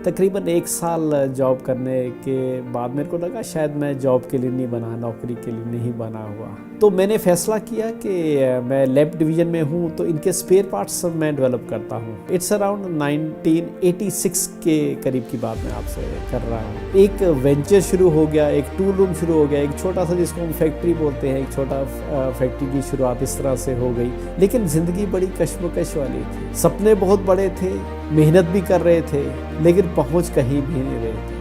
तकरीबन 1 साल जॉब करने के बाद मेरे को लगा शायद मैं जॉब के लिए नहीं बना, नौकरी के लिए नहीं बना हुआ। तो मैंने फैसला किया कि मैं लैब डिवीज़न में हूँ तो इनके स्पेयर पार्ट्स मैं डेवलप करता हूँ। इट्स अराउंड 1986 के करीब की बात मैं आपसे कर रहा हूँ। एक वेंचर शुरू हो गया, एक टूल रूम शुरू हो गया, एक छोटा सा जिसको हम फैक्ट्री बोलते हैं, एक छोटा फैक्ट्री की शुरुआत इस तरह से हो गई। लेकिन ज़िंदगी बड़ी कश्मकश वाली थी, सपने बहुत बड़े थे, मेहनत भी कर रहे थे, लेकिन पहुँच कहीं भी नहीं रहे थे।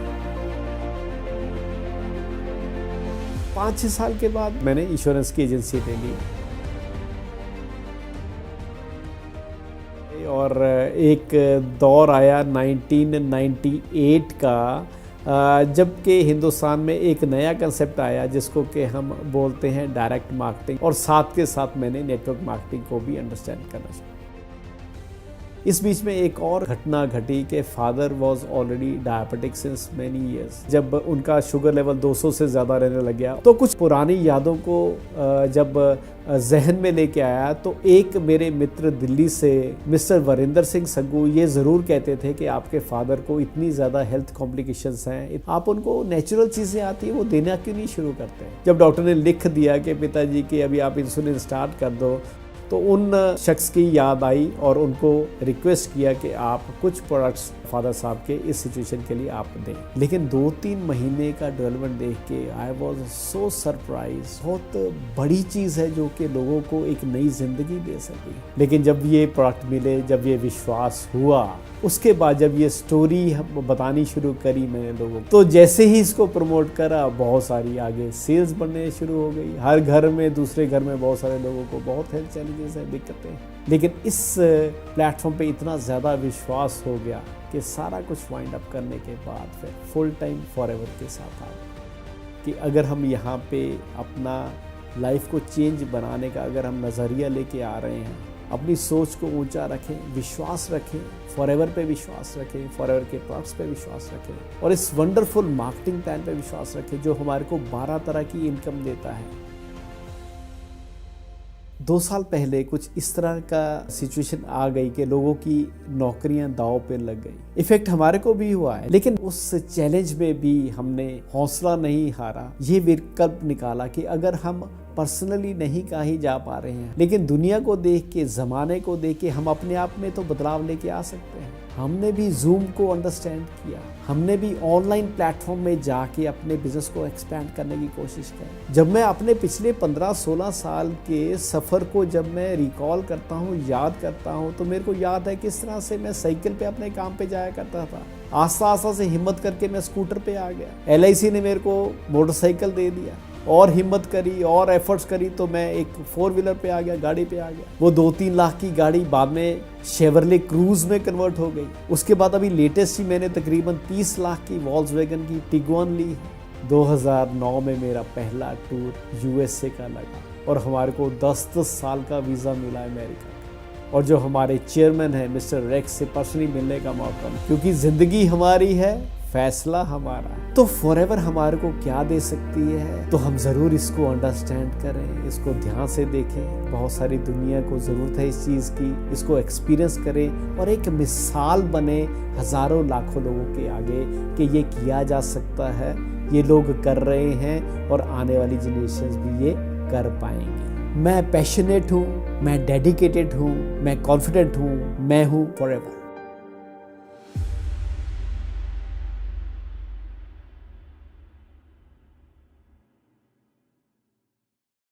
5-6 साल के बाद मैंने इंश्योरेंस की एजेंसी ले ली और एक दौर आया 1998 का, जबकि हिंदुस्तान में एक नया कंसेप्ट आया जिसको कि हम बोलते हैं डायरेक्ट मार्केटिंग, और साथ के साथ मैंने नेटवर्क मार्केटिंग को भी अंडरस्टैंड करना शुरू। इस बीच में एक और घटना घटी कि father was already diabetic since many years. जब उनका शुगर लेवल 200 से ज़्यादा रहने लग गया तो कुछ पुरानी यादों को जब जहन में लेके आया तो एक मेरे मित्र दिल्ली से मिस्टर वरिंदर सिंह संगू ये ज़रूर कहते थे कि आपके फादर को इतनी ज़्यादा हेल्थ कॉम्प्लिकेशंस हैं, आप उनको नेचुरल चीज़ें आती हैं वो देना क्यों नहीं शुरू करते। जब डॉक्टर ने लिख दिया कि पिताजी के अभी आप इंसुलिन स्टार्ट कर दो, तो उन शख्स की याद आई और उनको रिक्वेस्ट किया कि आप कुछ प्रोडक्ट्स फादर साहब के इस सिचुएशन के लिए आप दें। लेकिन 2-3 महीने का डेवलपमेंट देख के आई वॉज सो सरप्राइज। बहुत बड़ी चीज़ है जो कि लोगों को एक नई जिंदगी दे सकी। लेकिन जब ये प्रोडक्ट मिले, जब ये विश्वास हुआ, उसके बाद जब ये स्टोरी बतानी शुरू करी मैंने लोगों को, तो जैसे ही इसको प्रमोट करा बहुत सारी आगे सेल्स बनने शुरू हो गई। हर घर में, दूसरे घर में बहुत सारे लोगों को बहुत हेल्थ चैलेंजेस हैं, दिक्कतें हैं। लेकिन इस प्लेटफॉर्म पे इतना ज़्यादा विश्वास हो गया कि सारा कुछ वाइंड अप करने के बाद फिर फुल टाइम फॉरएवर के साथ आ गए कि अगर हम यहाँ पे अपना लाइफ को चेंज बनाने का अगर हम नज़रिया लेके आ रहे हैं, अपनी सोच को ऊंचा रखें, विश्वास रखें, फॉरएवर पे विश्वास रखें, फॉरएवर के प्रोडक्ट्स पे विश्वास रखें और इस वंडरफुल मार्केटिंग प्लान पे विश्वास रखें जो हमारे को 12 तरह की इनकम देता है। 2 साल पहले कुछ इस तरह का सिचुएशन आ गई कि लोगों की नौकरियां दांव पे लग गई। इफेक्ट हमारे को भी हुआ है, लेकिन उस चैलेंज में भी हमने हौसला नहीं हारा। ये विकल्प निकाला कि अगर हम पर्सनली नहीं कहीं जा पा रहे हैं, लेकिन दुनिया को देख के, ज़माने को देख के हम अपने आप में तो बदलाव लेके आ सकते हैं। हमने भी जूम को अंडरस्टैंड किया, हमने भी ऑनलाइन प्लेटफॉर्म में जाके अपने बिजनेस को एक्सपैंड करने की कोशिश की। जब मैं अपने पिछले 15-16 साल के सफ़र को जब मैं रिकॉल करता हूँ, याद करता हूँ, तो मेरे को याद है किस तरह से मैं साइकिल पे अपने काम पे जाया करता था। आस्ता आस्ता से हिम्मत करके मैं स्कूटर पे आ गया। LIC ने मेरे को मोटरसाइकिल दे दिया और हिम्मत करी और एफर्ट्स करी तो मैं एक 4 व्हीलर पे आ गया, गाड़ी पे आ गया। वो 2-3 लाख की गाड़ी बाद में शेवरले क्रूज में कन्वर्ट हो गई। उसके बाद अभी लेटेस्ट ही मैंने तकरीबन 30 लाख की वॉल्क्सवैगन की टिगुआन ली है। 2009 में मेरा पहला टूर USA का लगा और हमारे को 10 साल का वीज़ा मिला अमेरिका का। और जो हमारे चेयरमैन है मिस्टर रेक्स से पर्सनली मिलने का मौका मिला, क्योंकि ज़िंदगी हमारी है, फैसला हमारा है। तो फॉरएवर हमारे को क्या दे सकती है, तो हम ज़रूर इसको अंडरस्टैंड करें, इसको ध्यान से देखें। बहुत सारी दुनिया को ज़रूरत है इस चीज़ की, इसको एक्सपीरियंस करें और एक मिसाल बने हज़ारों लाखों लोगों के आगे कि ये किया जा सकता है, ये लोग कर रहे हैं और आने वाली जनरेशन भी ये कर पाएंगे। मैं पैशनेट हूँ, मैं डेडिकेटेड हूँ, मैं कॉन्फिडेंट हूँ, मैं हूँ फॉरएवर।